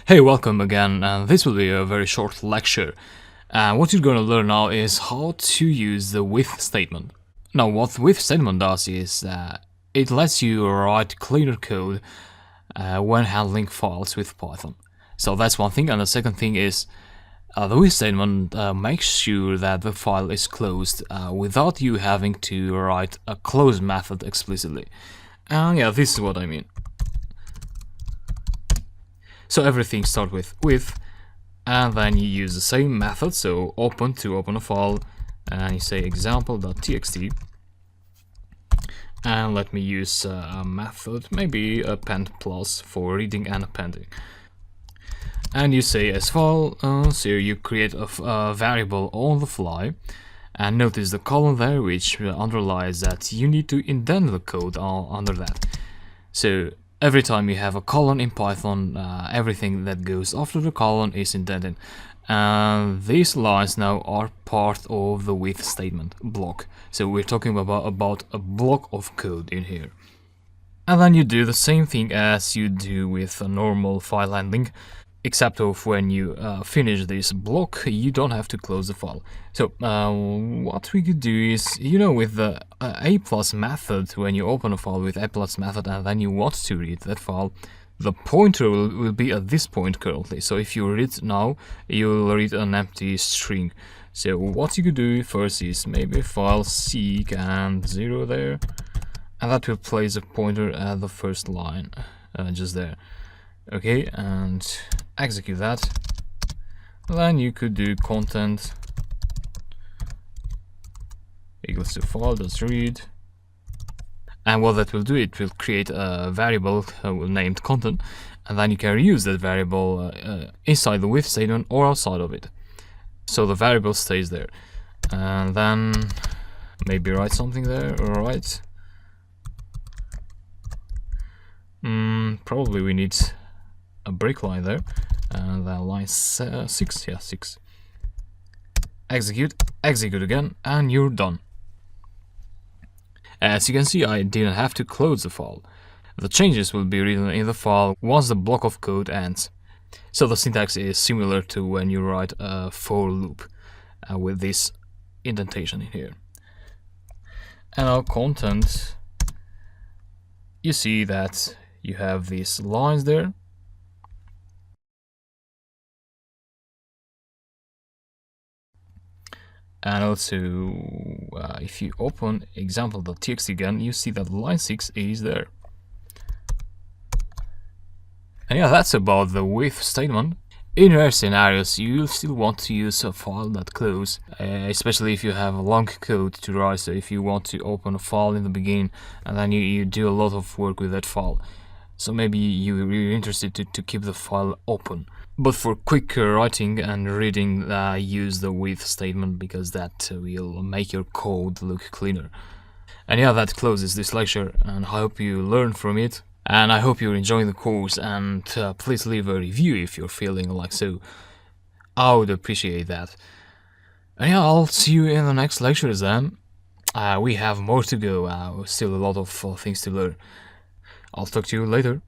Hey, welcome again, and this will be a very short lecture. What you're going to learn now is how to use the with statement. Now, what with statement does is it lets you write cleaner code when handling files with Python. So that's one thing, and the second thing is the with statement makes sure that the file is closed without you having to write a close method explicitly. And yeah, this is what I mean. So everything starts with, and then you use the same method, so open to open a file, and you say example.txt, and let me use a method, maybe append plus for reading and appending. And you say as file, so you create a variable on the fly, and notice the colon there, which underlies that you need to indent the code under that. So every time you have a colon in Python, everything that goes after the colon is indented. And these lines now are part of the with statement block. So we're talking about a block of code in here. And then you do the same thing as you do with a normal file handling, except of when you finish this block, you don't have to close the file. So what we could do is, with the a plus method, when you open a file with a plus method and then you want to read that file, the pointer will be at this point currently. So if you read now, you'll read an empty string. So what you could do first is maybe file seek and 0 there, and that will place a pointer at the first line, just there. Okay, and execute that. Then you could do content equals to file.read, and what that will do, it will create a variable named content, and then you can reuse that variable inside the with statement or outside of it, so the variable stays there. And then maybe write something there. Alright, probably we need a break line there, and then line 6, yeah, 6. Execute again, and you're done. As you can see, I didn't have to close the file. The changes will be written in the file once the block of code ends. So the syntax is similar to when you write a for loop with this indentation in here. And our content, you see that you have these lines there. And also, if you open example.txt again, you see that line 6 is there. And yeah, that's about the with statement. In rare scenarios, you'll still want to use a file.close, especially if you have a long code to write. So if you want to open a file in the beginning, and then you do a lot of work with that file. So maybe you're interested to keep the file open. But for quick writing and reading, use the with statement, because that will make your code look cleaner. And yeah, that closes this lecture, and I hope you learned from it. And I hope you're enjoying the course, and please leave a review if you're feeling like so. I would appreciate that. And yeah, I'll see you in the next lectures then. We have more to go, still a lot of things to learn. I'll talk to you later.